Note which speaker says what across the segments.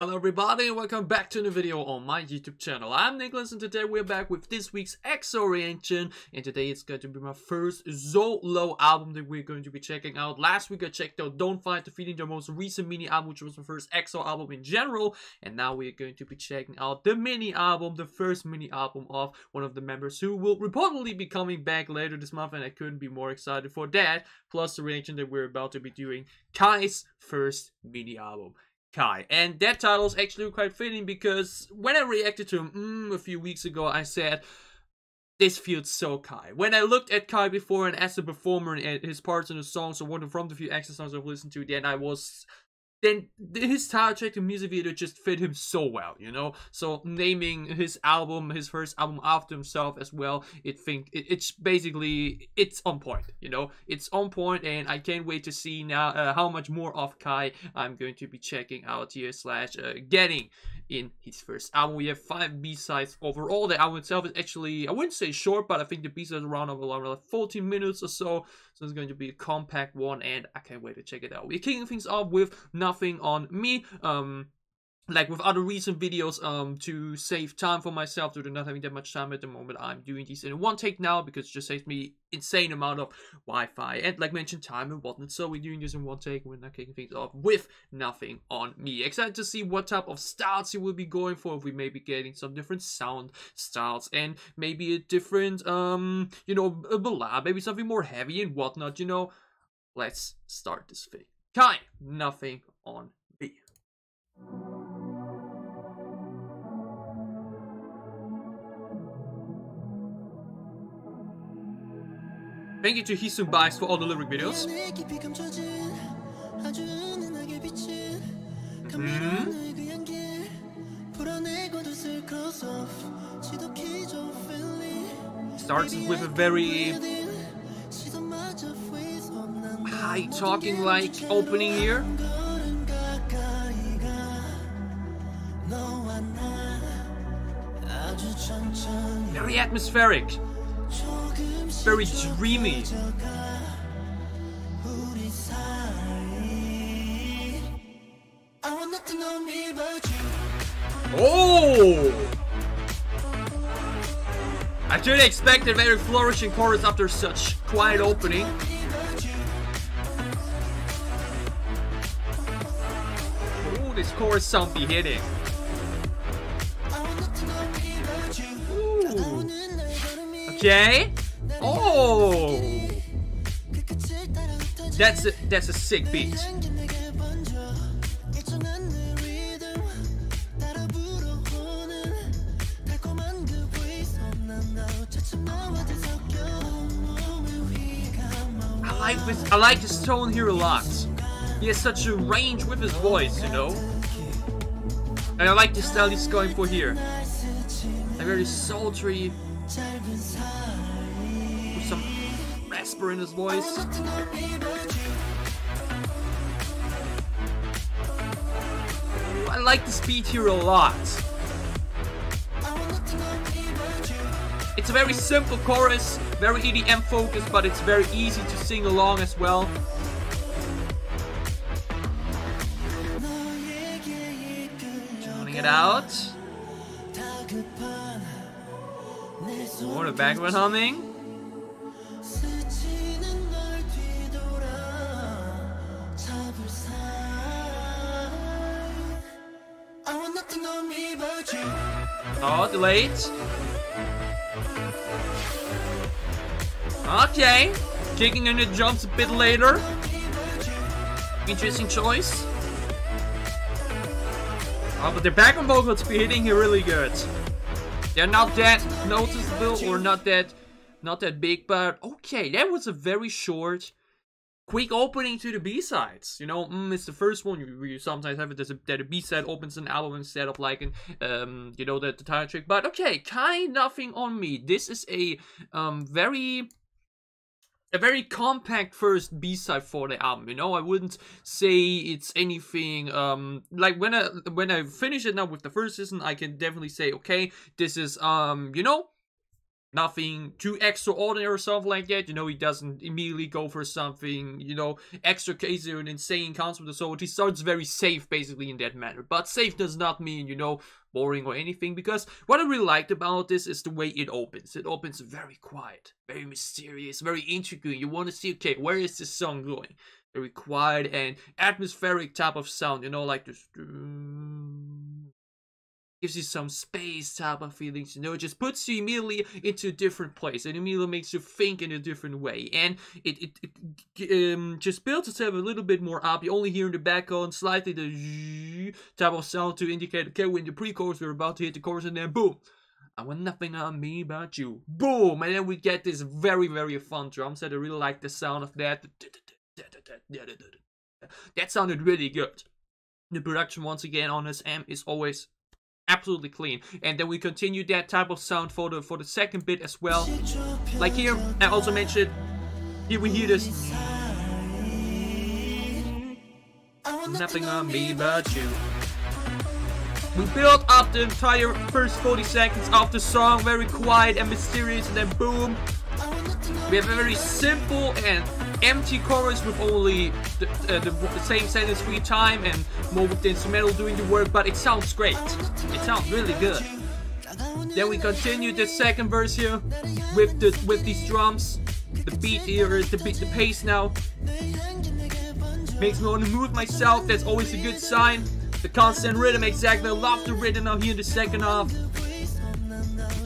Speaker 1: Hello everybody and welcome back to a new video on my YouTube channel. I'm Nicholas and today we're back with this week's EXO reaction, and today it's going to be my first solo album that we're going to be checking out. Last week I checked out Don't Fight the Feeling, their most recent mini album, which was my first EXO album in general, and now we're going to be checking out the mini album, the first mini album of one of the members who will reportedly be coming back later this month, and I couldn't be more excited for that, plus the reaction that we're about to be doing, Kai's first mini album. Kai. And that title is actually quite fitting because when I reacted to him a few weeks ago, I said, this feels so Kai. When I looked at Kai before and as a performer and his parts in the songs, or one from the few EXO songs I've listened to, then his title track and music video just fit him so well, you know? So naming his album, his first album after himself as well, it's basically, it's on point, you know? It's on point, and I can't wait to see now how much more of Kai I'm going to be checking out here / getting in his first album. We have 5 B-sides overall. The album itself is actually, I wouldn't say short, but I think the B-sides are around like 14 minutes or so. So it's going to be a compact one, and I can't wait to check it out. We're kicking things off with Nothing on Me. Like with other recent videos, to save time for myself, due to not having that much time at the moment, I'm doing these in one take now because it just saves me insane amount of Wi-Fi and, like mentioned, time and whatnot. So we're doing this in one take. We're not kicking things off with Nothing on Me. Excited to see what type of styles he will be going for. If we may be getting some different sound styles and maybe a different, you know, a ballad, maybe something more heavy and whatnot. You know, let's start this thing. Kai, Nothing on Me. Thank you to heesung for all the lyric videos. Starts with a very high talking like opening here. Very atmospheric. Very dreamy. Oh! I should expect a very flourishing chorus after such quiet opening. Oh, this chorus sound be hitting. Ooh. Okay. Oh, that's a sick beat. I like his tone here a lot. He has such a range with his voice, you know. And I like the style he's going for here. A very sultry, with some rasper in his voice. I like the speed here a lot. It's a very simple chorus, very EDM focused, but it's very easy to sing along as well. Tuning it out. More the background humming. Oh, delayed. Okay, kicking in the jumps a bit later. Interesting choice. Oh, but the background vocals be hitting here really good. They're not that noticeable or not that big, but okay, that was a very short, quick opening to the B-sides. You know, it's the first one. You sometimes have it that a B-side opens an album instead of like an, you know, the title track. But okay, Kai, Nothing on Me. This is a very compact first B-side for the album, you know. I wouldn't say it's anything like when I finish it now with the first season, I can definitely say, okay, this is you know, nothing too extraordinary or something like that. You know, he doesn't immediately go for something, you know, extra crazy or an insane concept or so. He starts very safe, basically, in that manner. But safe does not mean, you know, boring or anything, because what I really liked about this is the way it opens. It opens very quiet, very mysterious, very intriguing. You want to see, okay, where is this song going? Very quiet and atmospheric type of sound, you know, like this. Gives you some space type of feelings, you know, it just puts you immediately into a different place and immediately makes you think in a different way, and it just builds itself a little bit more up. You only hear in the background slightly the type of sound to indicate, okay, we're in the pre-chorus, we're about to hit the chorus, and then boom, I want nothing on me but you, boom, and then we get this very, very fun drum set. I really like the sound of that. That sounded really good. The production, once again, on this amp is always absolutely clean, and then we continue that type of sound for the second bit as well. Like here, I also mentioned, here we hear this nothing on me but you. We build up the entire first 40 seconds of the song, very quiet and mysterious, and then boom, we have a very simple and empty chorus with only the same sentence 3 times and more with the instrumental doing the work, but it sounds great. It sounds really good. Then we continue the second verse here with these drums. The beat here is the pace now. Makes me want to move myself. That's always a good sign. The constant rhythm, exactly. I love the rhythm now here in the second half.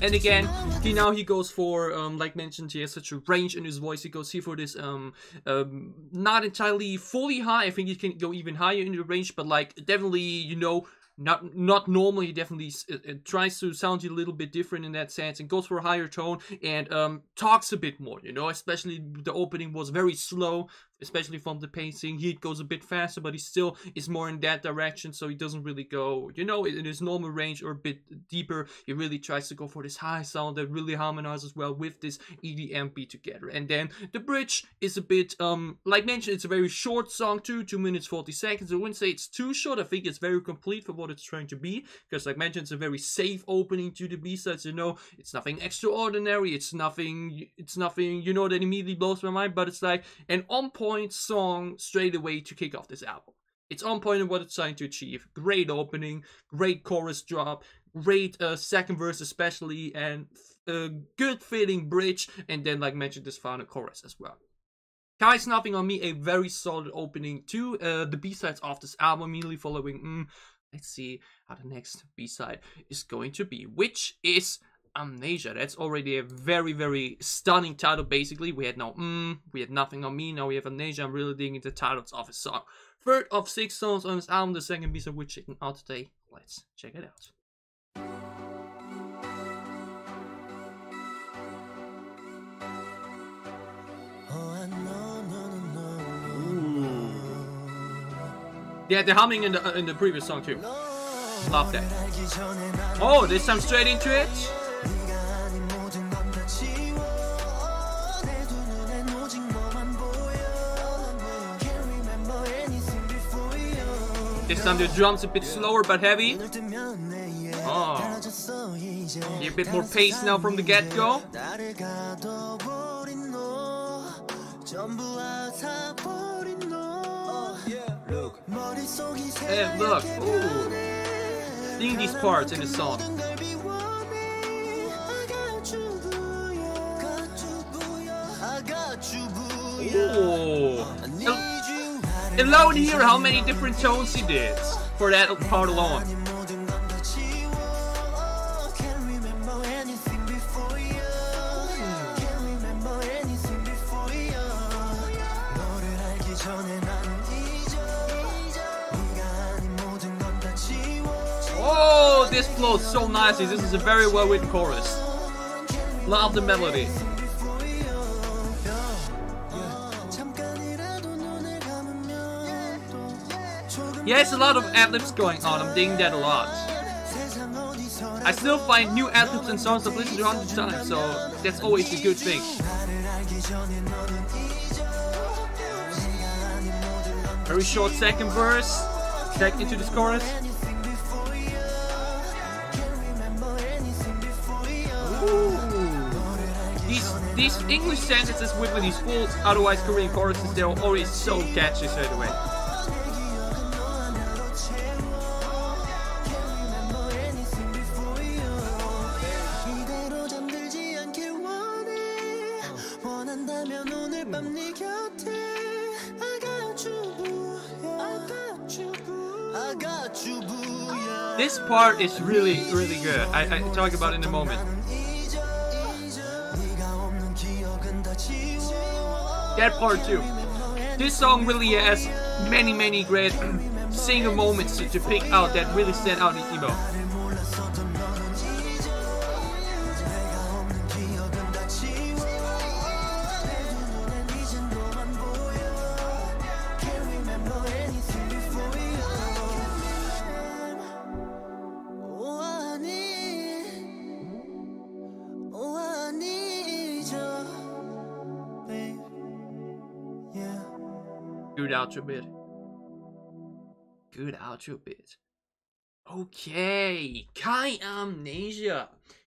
Speaker 1: And again, he goes for, like mentioned, he has such a range in his voice. He goes here for this, not entirely fully high. I think he can go even higher in the range, but like definitely, you know, not normal. He definitely tries to sound a little bit different in that sense and goes for a higher tone and talks a bit more, you know, especially the opening was very slow, especially from the pacing. Here it goes a bit faster, but he still is more in that direction, so he doesn't really go, you know, in his normal range or a bit deeper. He really tries to go for this high sound that really harmonizes well with this EDM beat together. And then the bridge is a bit, like mentioned, it's a very short song too, 2 minutes 40 seconds. I wouldn't say it's too short. I think it's very complete for what it's trying to be, because like mentioned, it's a very safe opening to the B-sides, you know, it's nothing extraordinary, it's nothing, you know, that immediately blows my mind, but it's like an on-point song straight away to kick off this album. It's on point in what it's trying to achieve. Great opening, great chorus drop, great second verse especially, and good fitting bridge, and then like mentioned this final chorus as well. Kai's Nothing on Me, a very solid opening to the B-sides of this album, immediately following, let's see how the next B-side is going to be, which is Amnesia. That's already a very, very stunning title, basically. We had no we had Nothing on Me, now we have Amnesia. I'm really digging the titles of his song. Third of 6 songs on this album, the second B-side we're checking out today. Let's check it out. Yeah, the humming in the previous song too. Love that. Oh, this time straight into it. This time the drums a bit slower but heavy. Oh, a bit more pace now from the get-go. Hey, look, ooh, seeing these parts in the song. Ooh, alone here how many different tones he did for that part alone. Oh, this flows so nicely. This is a very well written chorus. Love the melody. Yeah, it's a lot of ad-libs going on. I'm digging that a lot. I still find new ad-libs and songs I've listened to 100 times, so that's always a good thing. Very short second verse. Back into this chorus. Ooh. these English sentences with these full, otherwise Korean choruses, they're always so catchy straight away. This part is really good. I talk about it in a moment. That part too. This song really has many great single moments to pick out that really stand out in emo. Good outro bit. Good outro bit. Okay, Kai Amnesia.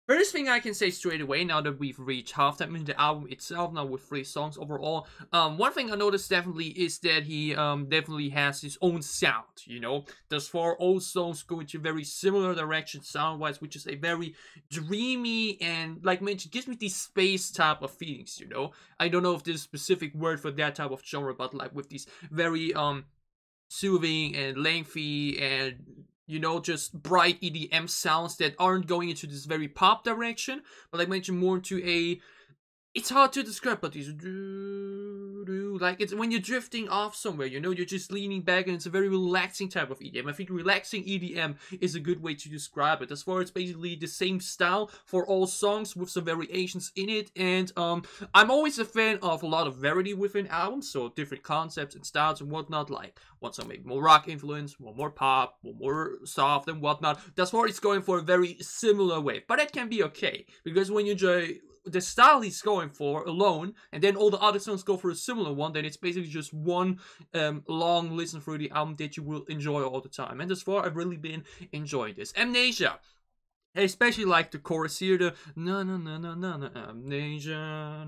Speaker 1: First thing I can say straight away, now that we've reached halftime in the album itself, now with 3 songs overall, one thing I noticed definitely is that he definitely has his own sound, you know. Thus far, all songs go into very similar directions sound-wise, which is a very dreamy and, like mentioned, gives me these space type of feelings, you know. I don't know if there's a specific word for that type of genre, but like with these very soothing and lengthy and, you know, just bright EDM sounds that aren't going into this very pop direction, but like mentioned, more into a, it's hard to describe, but these like it's when you're drifting off somewhere, you know, you're just leaning back, and it's a very relaxing type of EDM. I think relaxing EDM is a good way to describe it. As far as basically the same style for all songs with some variations in it, and I'm always a fan of a lot of variety within albums, so different concepts and styles and whatnot. Like one song maybe more rock influence, one more pop, one more soft and whatnot. That's why it's going for a very similar wave, but that can be okay, because when you enjoy the style he's going for alone, and then all the other songs go for a similar one, then it's basically just one long listen through the album that you will enjoy all the time. And thus far, I've really been enjoying this. Amnesia. I especially like the chorus here, the na na na na na na amnesia,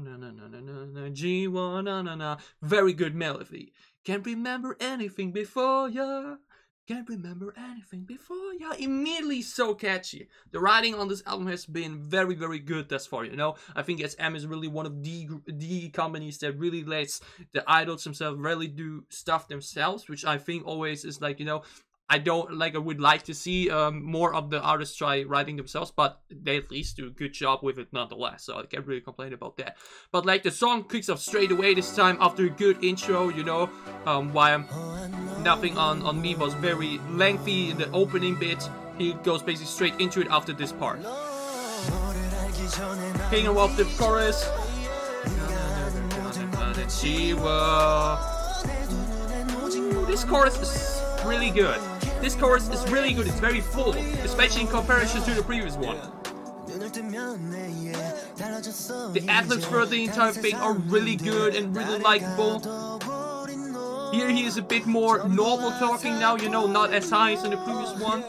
Speaker 1: na na na na na na G1 na na na. Very good melody. Can't remember anything before ya. Can't remember anything before ya. Immediately so catchy. The writing on this album has been very good thus far, you know. I think SM is really one of the companies that really lets the idols themselves really do stuff themselves, which I think always is like, you know, I would like to see more of the artists try writing themselves, but they at least do a good job with it nonetheless, so I can't really complain about that. But like the song kicks off straight away this time after a good intro, you know, while Nothing on Me was very lengthy in the opening bit, he goes basically straight into it after this part. King of the chorus. This chorus is really good. This chorus is really good, it's very full, especially in comparison to the previous one. The ad-libs for the entire thing are really good and really likable. Here he is a bit more normal talking now, you know, not as high as in the previous one.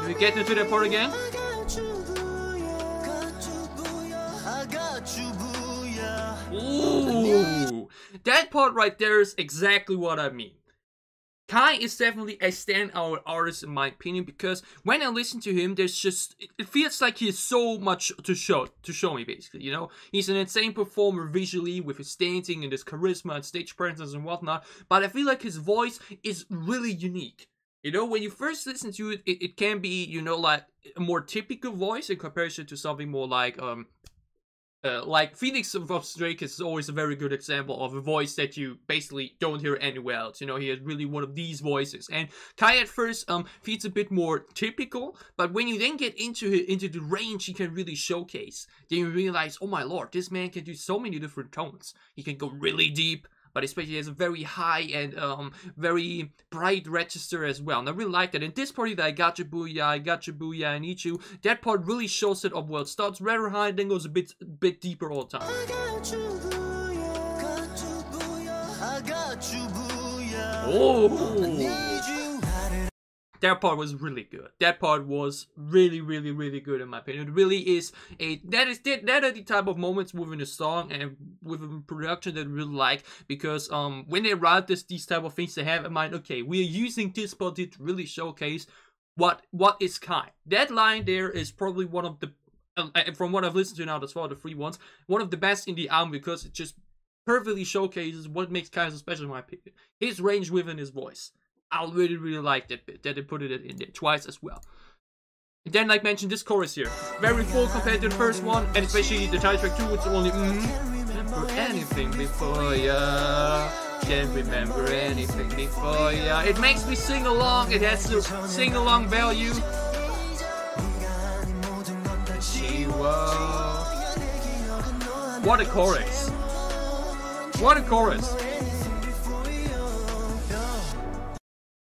Speaker 1: Do we get into that part again? Ooh, that part right there is exactly what I mean. Kai is definitely a standout artist in my opinion, because when I listen to him, there's just, it feels like he has so much to show me basically, you know. He's an insane performer visually with his dancing and his charisma and stage presence and whatnot, but I feel like his voice is really unique. You know, when you first listen to it, it can be, you know, like a more typical voice in comparison to something more like Phoenix of Stray Kids is always a very good example of a voice that you basically don't hear anywhere else. You know, he has really one of these voices. And Kai at first feels a bit more typical, but when you then get into the range he can really showcase, then you realize, oh my lord, this man can do so many different tones. He can go really deep, but especially has a very high and very bright register as well. And I really like that. In this part, I got you booyah, I need you. That part really shows it up well. It starts rather high, then goes a bit deeper all the time. Oh! That part was really good. That part was really, really, really good in my opinion. It really is that are the type of moments within a song and within production that I really like, because when they write these type of things, they have in mind, okay, we are using this part to really showcase what is Kai. That line there is probably one of the from what I've listened to now, that's far the 3 ones, one of the best in the album, because it just perfectly showcases what makes Kai so special in my opinion. His range within his voice. I really, really like that bit, that they put it in there twice as well. And then, like mentioned, this chorus here, very full compared to the first one, and especially the title track 2, it's only remember anything before ya. Can't remember anything before ya. It makes me sing along. It has the sing along value. What a chorus! What a chorus!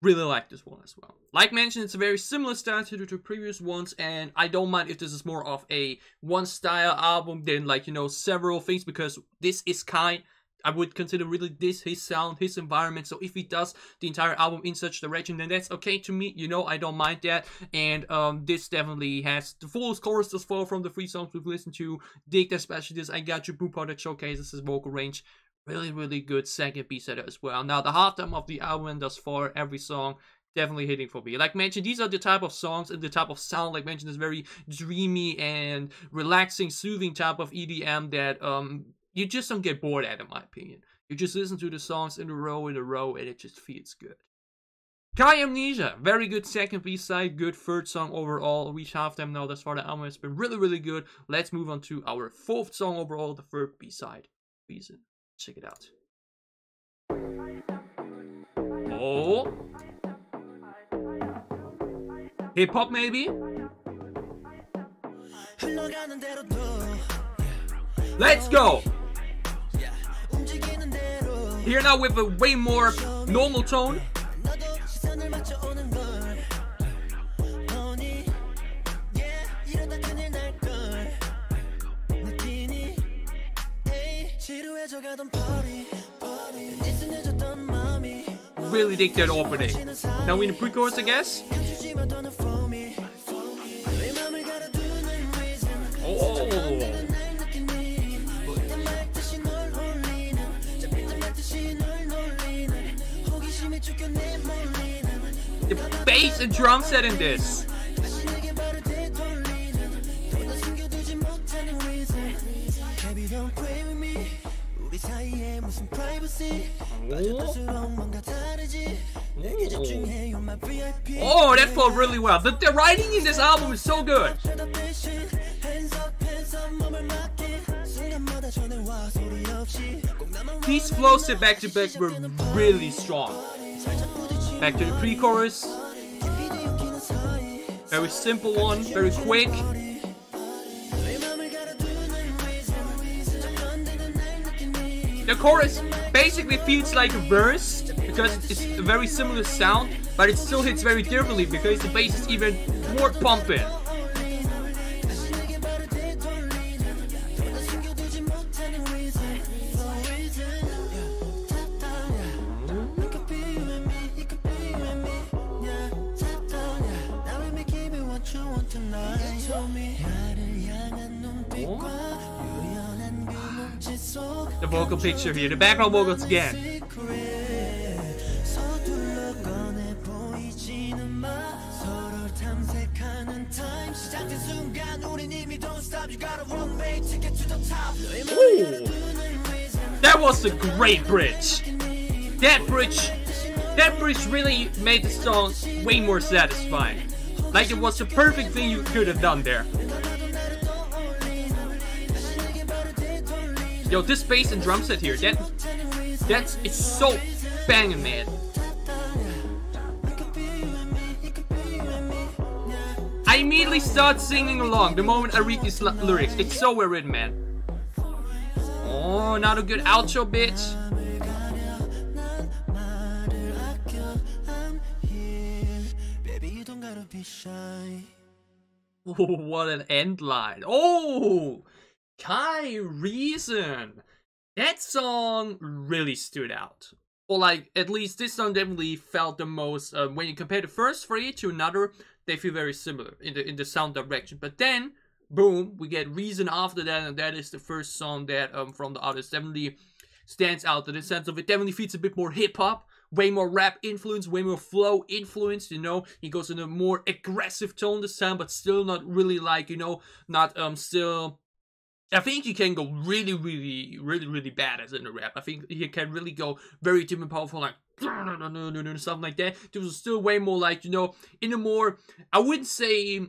Speaker 1: Really like this one as well. Like mentioned, it's a very similar style to the 2 previous ones, and I don't mind if this is more of a one style album than, like, you know, several things, because this is Kai. I would consider really this his sound, his environment. So if he does the entire album in such direction, then that's okay to me. You know, I don't mind that. And this definitely has the fullest chorus as far from the 3 songs we've listened to. Dig especially this I Got You Boom part that showcases his vocal range. Really, really good second B-side as well. Now, the halftime of the album thus far, every song definitely hitting for me. Like mentioned, these are the type of songs and the type of sound, like mentioned, is very dreamy and relaxing, soothing type of EDM that you just don't get bored at, in my opinion. You just listen to the songs in a row, and it just feels good. KAI Amnesia, very good second B-side, good third song overall. Reach halftime now, thus far the album has been really, really good. Let's move on to our 4th song overall, the 3rd B-side, Reason. Check it out. Oh. Hip hop maybe? Let's go! Here now with a way more normal tone. Really dig that opening. Now in the pre-chorus, I guess. Oh. The bass and drum set in this. Oh, that felt really well. The writing in this album is so good. These flows to back were really strong. Back to the pre-chorus. Very simple one, very quick. The chorus basically feels like a verse because it's a very similar sound, but it still hits very differently because the bass is even more pumping. The vocal picture here, the background vocals again. Ooh, that was a great bridge. That bridge really made the song way more satisfying. Like it was the perfect thing you could have done there. Yo, this bass and drum set here, it's so banging, man. I immediately start singing along the moment I read these lyrics. It's so well written, man. Oh, not a good outro bit. Oh, what an end line. Oh! KAI Reason. That song really stood out. or like at least this song definitely felt the most when you compare the first three to another, they feel very similar in the sound direction. But then boom, we get Reason after that, and that is the first song that from the artist definitely stands out in the sense of it definitely feels a bit more hip-hop, way more rap influence, way more flow influence, you know. He goes in a more aggressive tone this time, but still not really like, you know, not still. I think he can go really bad as in the rap. I think he can really go very deep and powerful, like something like that. This was still way more like, you know, in a more, I wouldn't say,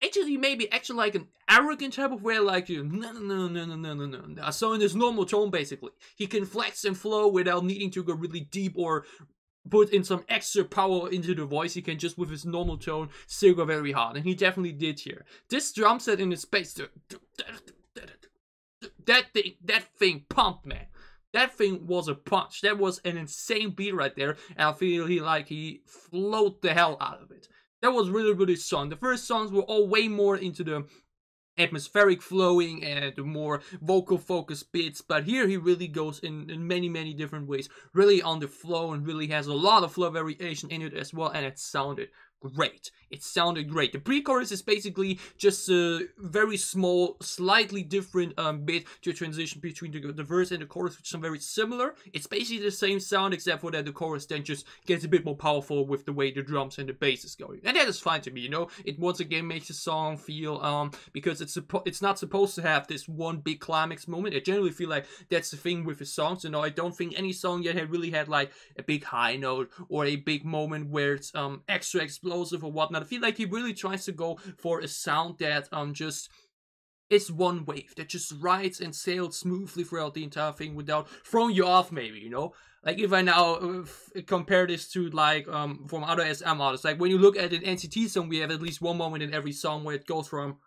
Speaker 1: actually maybe actually like an arrogant type of way, like you no. So in his normal tone, basically, he can flex and flow without needing to go really deep or put in some extra power into the voice. He can just with his normal tone still go very hard, and he definitely did here. This drum set in his space, that thing pumped, man. That thing was a punch. That was an insane beat right there, and I feel he flowed the hell out of it. That was really strong. The first songs were all way more into the atmospheric flowing and the more vocal focused bits, but here he really goes in many different ways, really on the flow, and really has a lot of flow variation in it as well, and it sounded great. It sounded great. The pre-chorus is basically just a very small, slightly different bit to transition between the verse and the chorus, which are very similar. It's basically the same sound, except for that the chorus then just gets a bit more powerful with the way the drums and the bass is going. And that is fine to me, you know. It once again makes the song feel, because it's not supposed to have this one big climax moment. I generally feel like that's the thing with the songs, you know. I don't think any song yet had really had like a big high note or a big moment where it's extra explosive or whatnot. I feel like he really tries to go for a sound that just is one wave, that just rides and sails smoothly throughout the entire thing without throwing you off, maybe, you know. Like if I now compare this to like from other SM artists, like when you look at an NCT song, we have at least one moment in every song where it goes from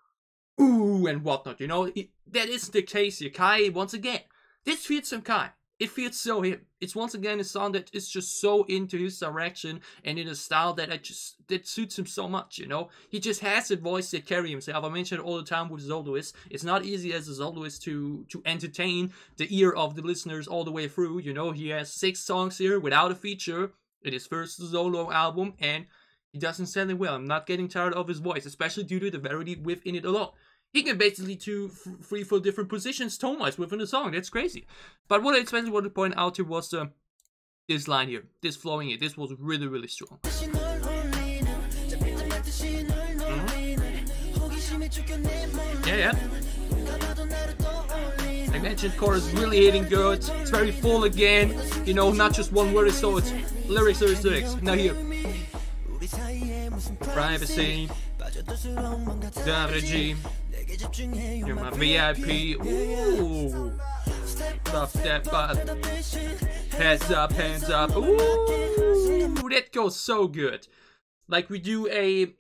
Speaker 1: ooh and whatnot, you know. That isn't the case here. Kai, once again, this feels some Kai. It feels so him. It's once again a song that is just so into his direction and in a style that suits him so much, you know. He just has a voice that carries himself. I mention it all the time with soloists. It's not easy as a soloist to entertain the ear of the listeners all the way through, you know. He has 6 songs here without a feature in his first solo album, and he doesn't sound it well. I'm not getting tired of his voice, especially due to the variety within it alone. He can basically do 3-4 different positions tone-wise within a song. That's crazy. But what I especially want to point out here was this line here. This flowing here. This was really strong. Yeah. I mentioned chorus really hitting good. It's very full again. You know, not just one word, so it's lyrics. Now here. Privacy. The regime. You're my VIP. Ooh. Stop that butt. Hands up. Ooh. That goes so good. Like we do a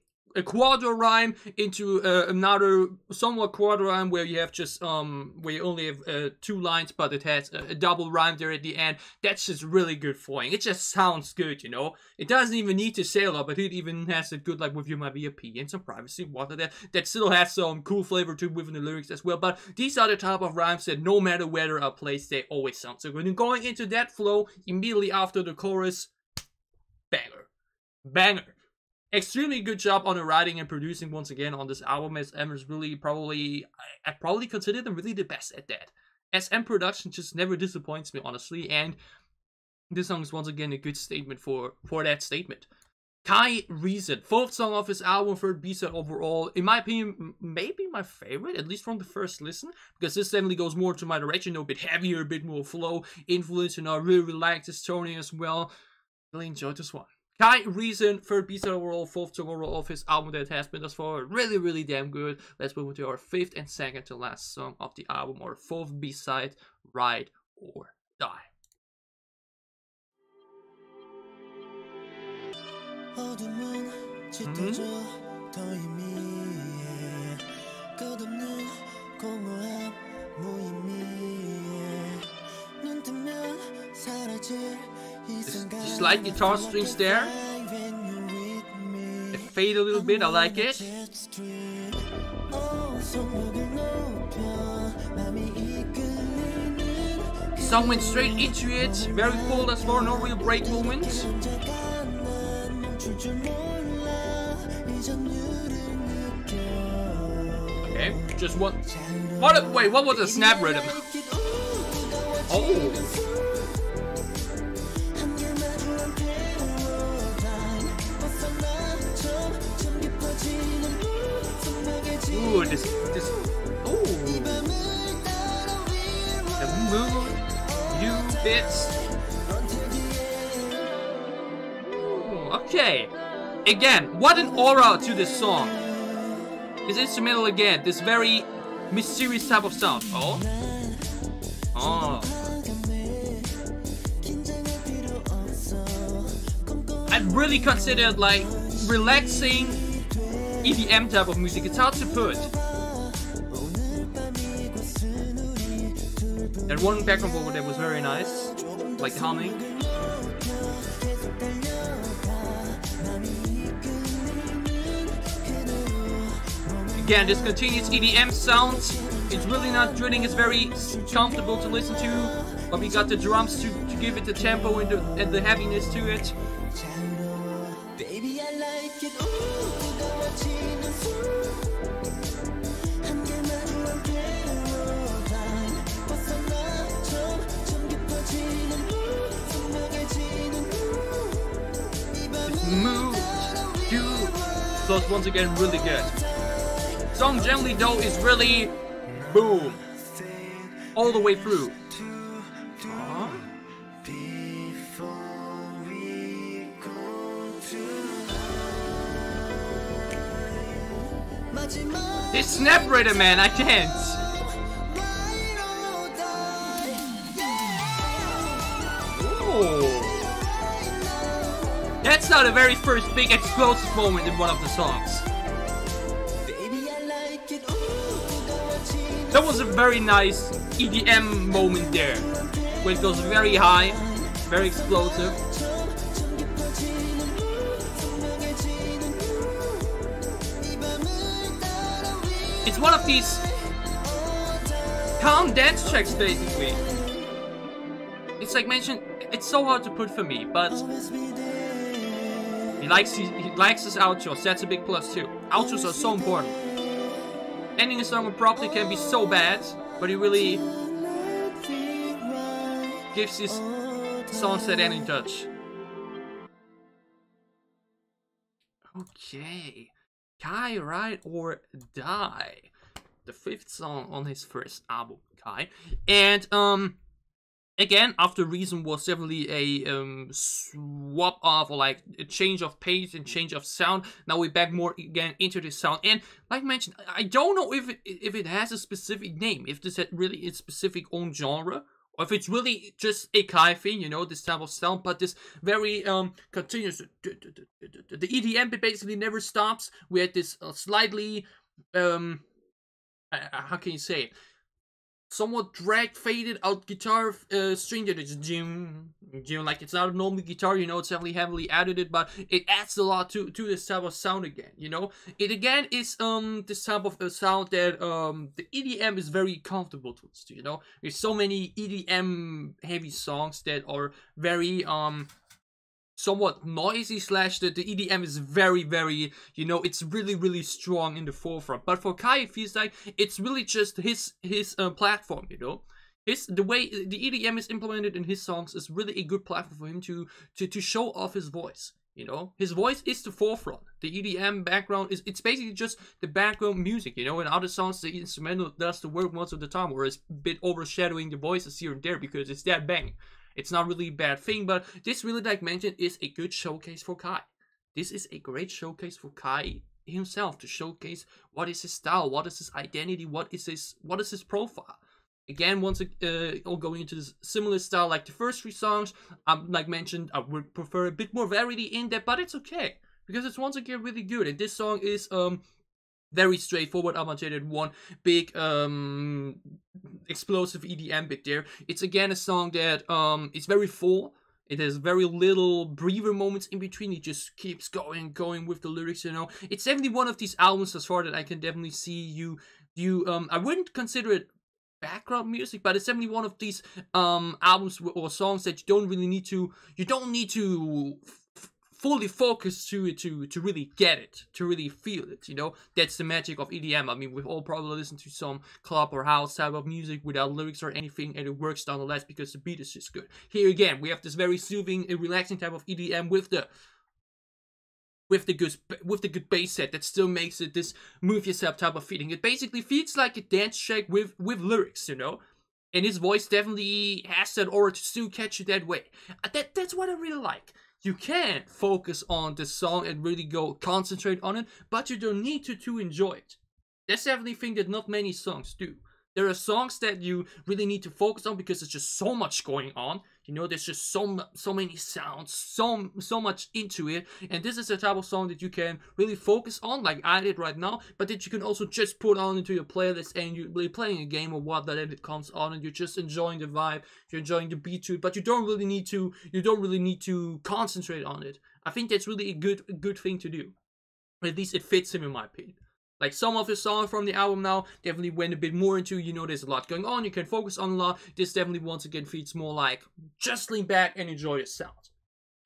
Speaker 1: quarter rhyme into another somewhat quarter rhyme where you have just where you only have 2 lines, but it has a double rhyme there at the end. That's just really good flowing. It just sounds good, you know. It doesn't even need to say a lot, but it even has a good, like with you my VIP and some privacy, water that still has some cool flavor to within the lyrics as well. But these are the type of rhymes that no matter where they are placed, they always sound so good. And going into that flow immediately after the chorus, banger. Extremely good job on the writing and producing once again on this album. SM is really I probably consider them really the best at that. SM production just never disappoints me, honestly, and this song is once again a good statement for that statement. KAI Reason, 4th song of his album, 3rd B-side overall. In my opinion, maybe my favorite, at least from the first listen, because this definitely goes more to my direction, a bit heavier, a bit more flow influence, and I really like this toning as well. Really enjoyed this one. KAI Reason, 3rd B-side overall, 4th song overall of his album that has been thus far. Really damn good. Let's move into our 5th and second to last song of the album, or 4th B-side, Ride or Die. Slight guitar strings there. It fade a little bit, I like it. Song went straight into it, very full as far, no real break moment. Okay, just one. Wait, what was the snap rhythm? Oh. Ooh, this. Ooh. The mood, you bits. Ooh, okay. Again, what an aura to this song. This instrumental again, this very mysterious type of sound. Oh. Oh. I'd really consider it like relaxing EDM type of music. It's hard to put. That one background vocal there was very nice, like humming. Again, this continuous EDM sound. It's really not drilling. It's very comfortable to listen to, but we got the drums to give it the tempo and the heaviness to it. Move, do. So it's once again really good. Song generally though is really boom all the way through. This snap rhythm, man, I can't. Ooh. That's not a very first big explosive moment in one of the songs. That was a very nice EDM moment there, where it goes very high, very explosive. It's one of these calm dance tracks, basically. It's like mentioned, it's so hard to put for me, but he likes his outros. That's a big plus too. Outros are so important. Ending a song abruptly can be so bad, but he really gives his songs that ending touch. Okay, Kai Ride or Die, the 5th song on his first album, Kai, and again, after Reason was definitely a swap off, or like a change of pace and change of sound. Now we're back more again into this sound, and like mentioned, I don't know if it has a specific name, if this really is specific own genre, or if it's really just a Kai thing, you know, this type of sound. But this very continuous, the EDM bit basically never stops. We had this slightly how can you say it? Somewhat drag faded out guitar string that is like it's not a normal guitar, you know, it's heavily edited, but it adds a lot to this type of sound again, you know. It again is this type of sound that the EDM is very comfortable to listen to, you know. There's so many EDM heavy songs that are very somewhat noisy, slash the EDM is very, very, you know, it's really strong in the forefront. But for Kai, it feels like it's really just his platform, you know. The way the EDM is implemented in his songs is really a good platform for him to show off his voice, you know. His voice is the forefront. The EDM background it's basically just the background music, you know. In other songs, the instrumental does the work most of the time, or it's a bit overshadowing the voices here and there because it's that bang. It's not really a bad thing, but this really, like mentioned, is a good showcase for Kai. This is a great showcase for Kai himself, to showcase what is his style, what is his identity, what is his profile. Again, once all going into this similar style like the first 3 songs, like mentioned, I would prefer a bit more variety in that, but it's okay because it's once again really good. And this song is very straightforward. I'm gonna one big explosive EDM bit there. It's again a song that is very full. It has very little breather moments in between. It just keeps going with the lyrics, you know. It's definitely one of these albums as far that I can definitely see you I wouldn't consider it background music, but it's definitely one of these albums or songs that you don't need to fully focus to it to really get it, to really feel it, you know? That's the magic of EDM. I mean, we've all probably listened to some club or house type of music without lyrics or anything, and it works nonetheless because the beat is just good. Here again, we have this very soothing and relaxing type of EDM with the good bass set that still makes it this move yourself type of feeling. It basically feels like a dance track with lyrics, you know? And his voice definitely has that aura to still catch you that way. That's what I really like. You can focus on the song and really go concentrate on it, but you don't need to enjoy it. That's definitely a thing that not many songs do. There are songs that you really need to focus on because there's just so much going on. You know, there's just so many sounds, so much into it. And this is the type of song that you can really focus on, like I did right now, but that you can also just put on into your playlist and you're really playing a game or whatnot, and it comes on and you're just enjoying the vibe, you're enjoying the beat to it, but you don't really need to concentrate on it. I think that's really a good thing to do. At least it fits him in my opinion. Like some of the songs from the album now definitely went a bit more into, you know, there's a lot going on, you can focus on a lot. This definitely once again feels more like just lean back and enjoy the sound.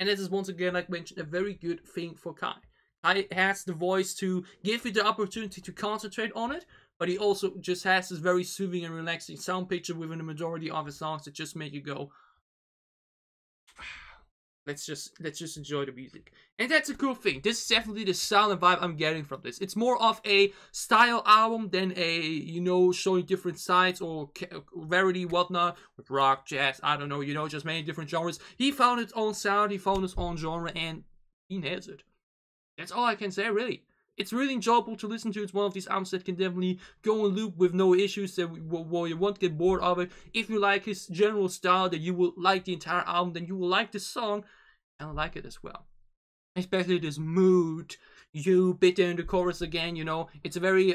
Speaker 1: And this is once again, like mentioned, a very good thing for Kai. Kai has the voice to give you the opportunity to concentrate on it, but he also just has this very soothing and relaxing sound picture within the majority of his songs that just make you go, let's just enjoy the music. And that's a cool thing. This is definitely the style and vibe I'm getting from this. It's more of a style album than a, you know, showing different sides or variety, whatnot, with rock, jazz, I don't know, you know, just many different genres. He found his own sound, he found his own genre, and he nails it. That's all I can say, really. It's really enjoyable to listen to. It's one of these albums that can definitely go in loop with no issues, that you won't get bored of it. If you like his general style, that you will like the entire album, then you will like this song, and I like it as well. Especially this mood, you bit there in the chorus again, you know. It's a very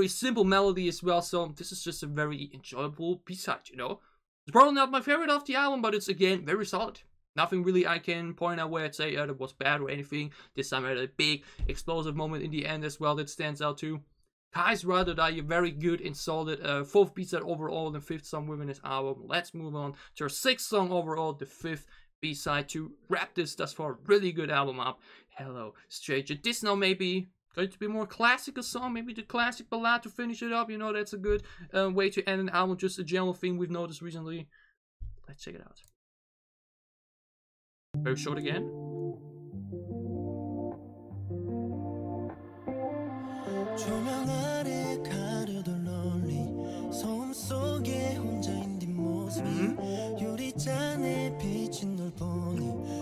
Speaker 1: simple melody as well, so this is just a very enjoyable B-side, you know. It's probably not my favorite of the album, but it's again very solid. Nothing really I can point out where I'd say that was bad or anything. This time I had a big explosive moment in the end as well that stands out too. Kai's Ride, a very good and solid 4th B-side overall, the 5th song within this album. Let's move on to our 6th song overall, the 5th B-side, to wrap this thus far really good album up. Hello Stranger. This now maybe going to be more classical song, maybe the classic ballad to finish it up. You know, that's a good way to end an album, just a general thing we've noticed recently. Let's check it out. Very short again.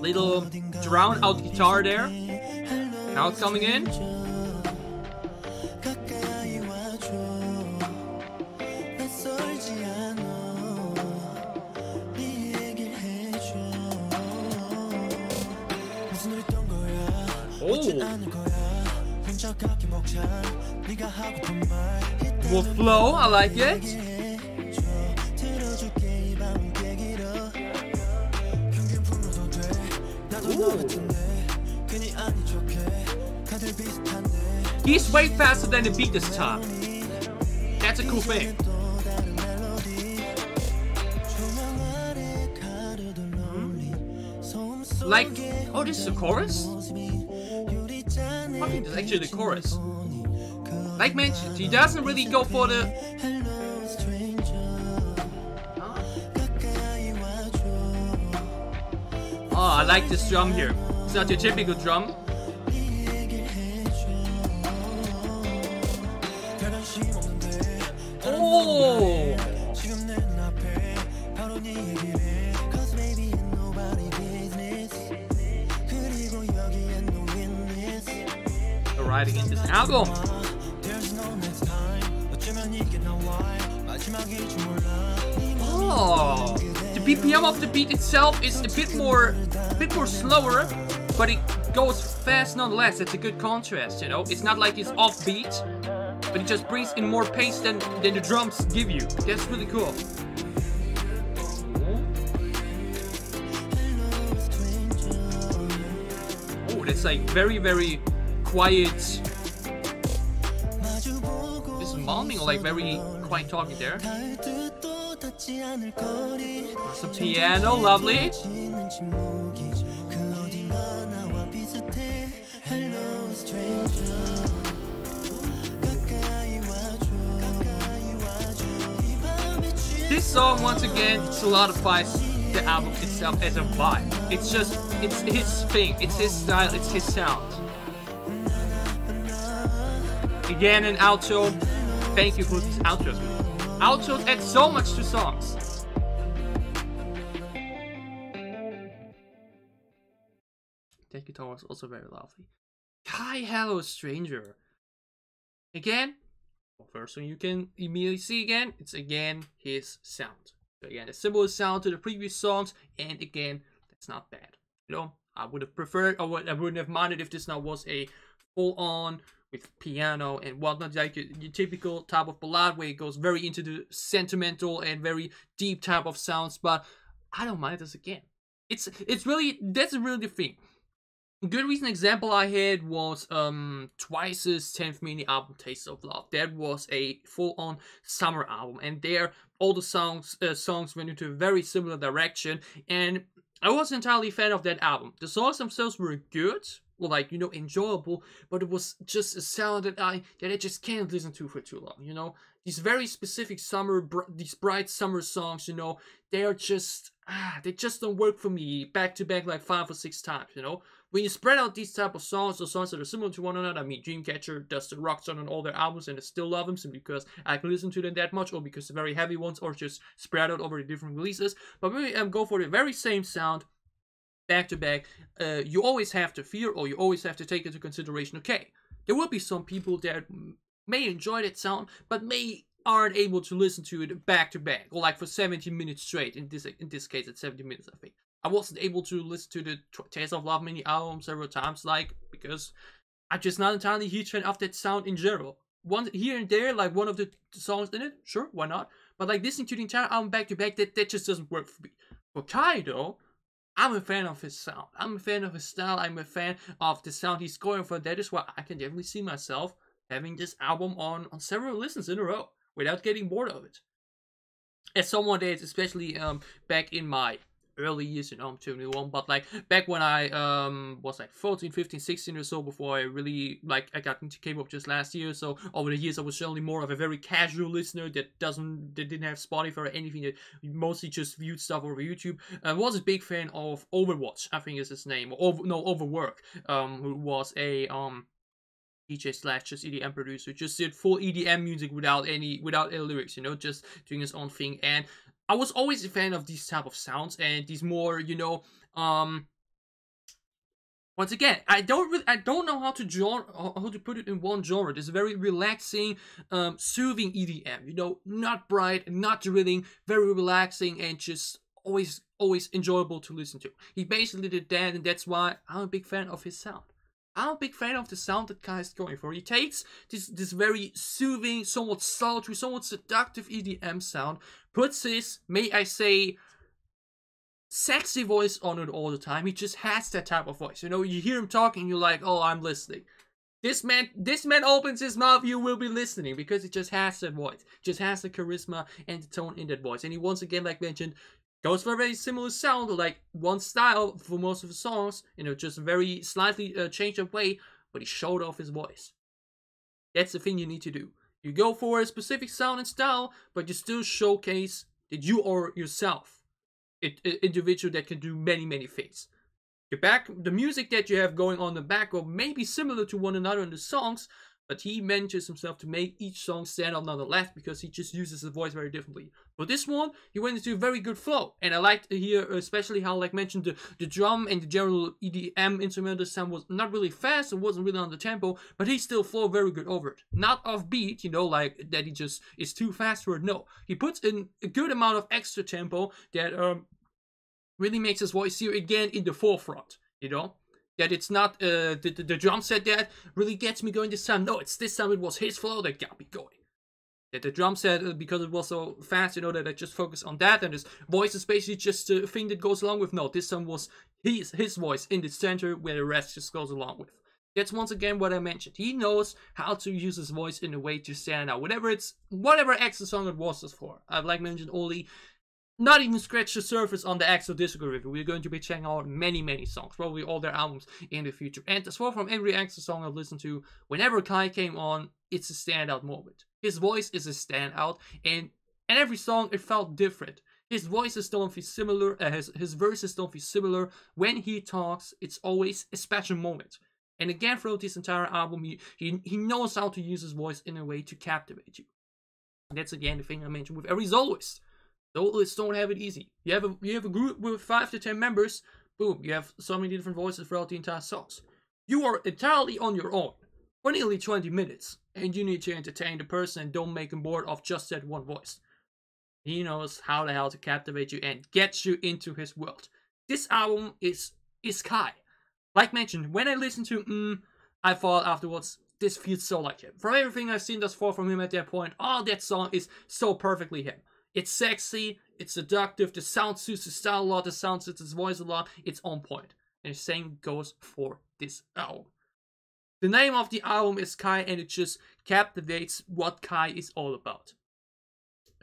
Speaker 1: Little drowned out guitar there. Now it's coming in. More flow, I like it. Ooh. He's way faster than the beat this time. That's a cool thing. Like, oh, this is the chorus? I think this is actually the chorus. Like mentioned, he doesn't really go for the... Oh, I like this drum here. It's not your typical drum. Oh! The writing in this album. Oh, the BPM of the beat itself is a bit more slower, but it goes fast nonetheless. It's a good contrast, you know. It's not like it's offbeat, but it just brings in more pace than the drums give you. That's really cool. Oh, that's like very, very quiet. This mounting, like very quite talking there. Some piano, lovely. This song, once again, solidifies the album itself as a vibe. It's just, it's his thing, it's his style, it's his sound. Again, an outro. Thank you for these outros. Outros add so much to songs. That guitar was also very lovely. Hi, hello, stranger. Again, first thing you can immediately see again, it's again his sound. So again, a similar sound to the previous songs, and again, that's not bad. You know, I would have preferred, or I wouldn't have minded if this now was a full-on with piano and whatnot, like your typical type of ballad where it goes very into the sentimental and very deep type of sounds. But I don't mind this again. It's really, that's really the thing. A good recent example I had was Twice's 10th mini album Taste of Love. That was a full-on summer album, and there all the songs went into a very similar direction, and I wasn't entirely a fan of that album. The songs themselves were good, well, like, you know, enjoyable, but it was just a sound that I just can't listen to for too long, you know. These very specific these bright summer songs, you know, they are just, they just don't work for me back to back like 5 or 6 times, you know. When you spread out these type of songs, or songs that are similar to one another, I mean, Dreamcatcher does the rock song on all their albums, and I still love them simply because I can listen to them that much, or because they're very heavy ones, or just spread out over the different releases. But when we go for the very same sound, back to back, you always have to fear, or you always have to take into consideration, okay, there will be some people that may enjoy that sound, but aren't able to listen to it back to back, or like for 70 minutes straight. In this case, it's 70 minutes, I think. I wasn't able to listen to the Taste of Love mini album several times, like, because I'm just not entirely a huge fan of that sound in general. One here and there, like one of the songs in it, sure, why not? But like listening to the entire album back to back, that just doesn't work for me. For Kai though, I'm a fan of his sound. I'm a fan of his style. I'm a fan of the sound he's going for. That is why I can definitely see myself having this album on several listens in a row without getting bored of it. As someone that, especially back in my early years, you know, I'm 21, but like back when I was like 14, 15, 16 or so, before I really, like, I got into K-pop just last year. So over the years I was generally more of a very casual listener that didn't have Spotify or anything, that mostly just viewed stuff over YouTube. I was a big fan of Overwatch, I think is his name, or Overwork, who was a DJ / just EDM producer, just did full EDM music without any lyrics, you know, just doing his own thing. And I was always a fan of these type of sounds, and these more, you know, once again, I don't know how to put it in one genre. This very relaxing, soothing EDM, you know, not bright, not drilling, very relaxing, and just always enjoyable to listen to. He basically did that, and that's why I'm a big fan of his sound. I'm a big fan of the sound that Kai is going for. He takes this very soothing, somewhat sultry, somewhat seductive EDM sound, puts his, may I say, sexy voice on it all the time. He just has that type of voice. You know, you hear him talking, you're like, oh, I'm listening. This man opens his mouth, you will be listening, because it just has that voice. Just has the charisma and the tone in that voice. And he, once again, like mentioned, goes for a very similar sound, like one style for most of the songs, you know, just very slightly changed up way, but he showed off his voice. That's the thing you need to do. You go for a specific sound and style, but you still showcase that you are yourself, an individual that can do many things. The music that you have going on in the background may be similar to one another in the songs, but he manages himself to make each song stand out nonetheless, because he just uses his voice very differently. For this one, he went into a very good flow, and I liked to hear especially how, like mentioned, the drum and the general EDM instrumental sound was not really fast, it wasn't really on the tempo, but he still flowed very good over it. Not off beat, you know, like that he just is too fast for it. No, he puts in a good amount of extra tempo that really makes his voice here again in the forefront, you know. That it's not the drum set that really gets me going this time. No, it's this time it was his flow that got me going. That the drum set, because it was so fast, you know, that I just focused on that, and his voice is basically just a thing that goes along with. No, this time was his voice in the center, where the rest just goes along with. That's once again what I mentioned. He knows how to use his voice in a way to stand out. Whatever EXO song it was for. I've like mentioned only not even scratched the surface on the EXO Disco review. We're going to be checking out many songs, probably all their albums in the future. And as well, from every EXO song I've listened to, whenever Kai came on, it's a standout moment. His voice is a standout, and every song it felt different. His voices don't feel similar, his verses don't feel similar. When he talks, it's always a special moment. And again, throughout this entire album, he knows how to use his voice in a way to captivate you. And that's again the thing I mentioned with every soloist. Soloists don't have it easy. You have a group with 5 to 10 members, boom, you have so many different voices throughout the entire songs. You are entirely on your own for nearly 20 minutes, and you need to entertain the person and don't make him bored of just that one voice. He knows how the hell to captivate you and get you into his world. This album is Kai. Like mentioned, when I listened to I thought afterwards, this feels so like him. From everything I've seen thus far from him at that point, that song is so perfectly him. It's sexy, it's seductive, the sound suits his style a lot, the sound suits his voice a lot, it's on point. And the same goes for this album. The name of the album is Kai, and it just captivates what Kai is all about.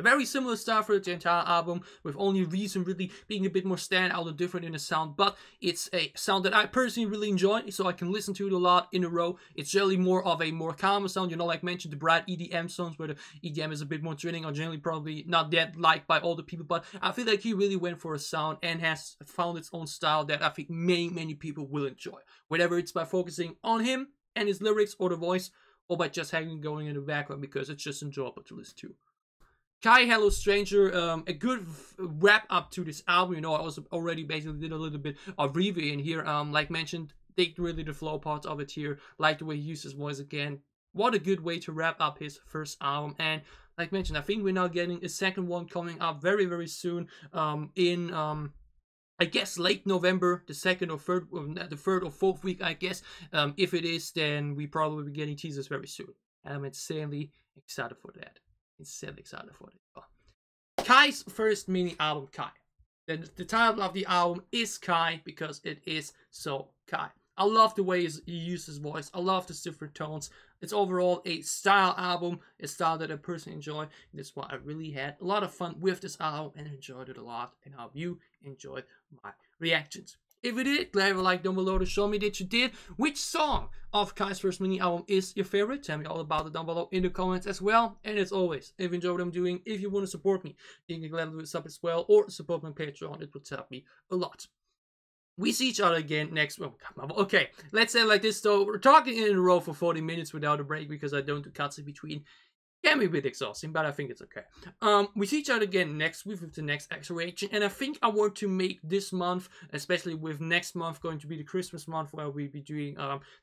Speaker 1: A very similar style for the entire album, with only Reason really being a bit more standout and different in the sound, but it's a sound that I personally really enjoy, so I can listen to it a lot in a row. It's generally more of a more calmer sound, you know, like mentioned, the bright EDM songs, where the EDM is a bit more trending, are generally probably not that liked by all the people, but I feel like he really went for a sound and has found its own style that I think many people will enjoy. Whether it's by focusing on him and his lyrics or the voice, or by just having it going in the background because it's just enjoyable to listen to. Kai Hello Stranger, a good wrap up to this album. You know, I also already basically did a little bit of review in here. Like mentioned, dig really the flow parts of it here. Like the way he used his voice again. What a good way to wrap up his first album. And like mentioned, I think we're now getting a second one coming up very soon. I guess late November, the second or third, the third or fourth week, I guess. If it is, then we probably will be getting teasers very soon. And I'm insanely excited for that. Insanely excited for it. Oh. Kai's first mini album, Kai. The title of the album is Kai because it is so Kai. I love the way he uses his voice. I love the different tones. It's overall a style album, a style that I personally enjoy. And that's why I really had a lot of fun with this album and enjoyed it a lot. And I hope you enjoyed my reactions. If you did, leave a like down below to show me that you did. Which song of Kai's first mini album is your favorite? Tell me all about it down below in the comments as well. And as always, if you enjoy what I'm doing, if you want to support me, you can gladly do a sub as well, or support my Patreon. It would help me a lot. We see each other again next week. Okay, let's say it like this though. We're talking in a row for 40 minutes without a break because I don't do cuts in between. Can be a bit exhausting, but I think it's okay. We see each other again next week with the next EXO reaction, and I think I want to make this month, especially with next month going to be the Christmas month, where we'll be doing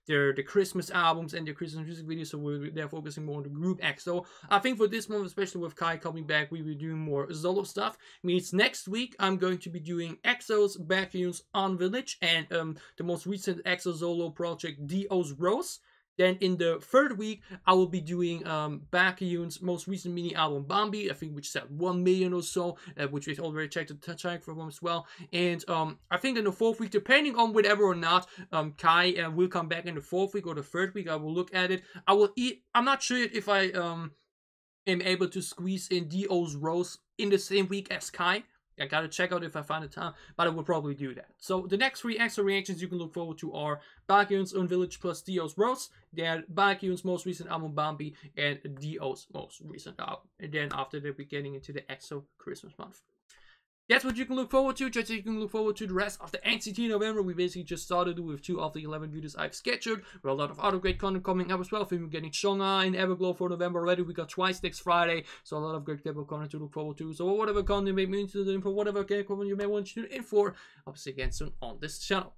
Speaker 1: the Christmas albums and the Christmas music videos, so they're focusing more on the group EXO. I think for this month, especially with Kai coming back, we will be doing more solo stuff. Means next week I'm going to be doing EXO's Baekhyun's On Village and the most recent EXO solo project, Dio's Rose. Then in the third week, I will be doing Baekhyun's most recent mini album, Bambi, I think which said 1 million or so, which we've already checked the track for them as well. And I think in the fourth week, depending on whether or not Kai will come back in the fourth week or the third week, I will look at it. I'm not sure if I am able to squeeze in Dio's Rose in the same week as Kai. I gotta check out if I find the time, but I will probably do that. So the next 3 EXO reactions you can look forward to are Baekhyun's On Village plus Dio's Rose, then Baekhyun's most recent album Bambi, and Dio's most recent album. And then after that, we're getting into the EXO Christmas month. That's what you can look forward to. Just so you can look forward to the rest of the NCT November. We basically just started with 2 of the 11 videos I've scheduled. With a lot of other great content coming up as well. We're getting Shonga and Everglow for November already. We got Twice next Friday. So a lot of great content to look forward to. So whatever content you may be interested in for, whatever content you may want to tune in for, I'll see you again soon on this channel.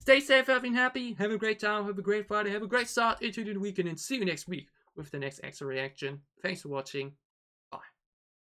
Speaker 1: Stay safe, healthy, and happy. Have a great time. Have a great Friday. Have a great start into the weekend. And see you next week with the next EXO reaction. Thanks for watching.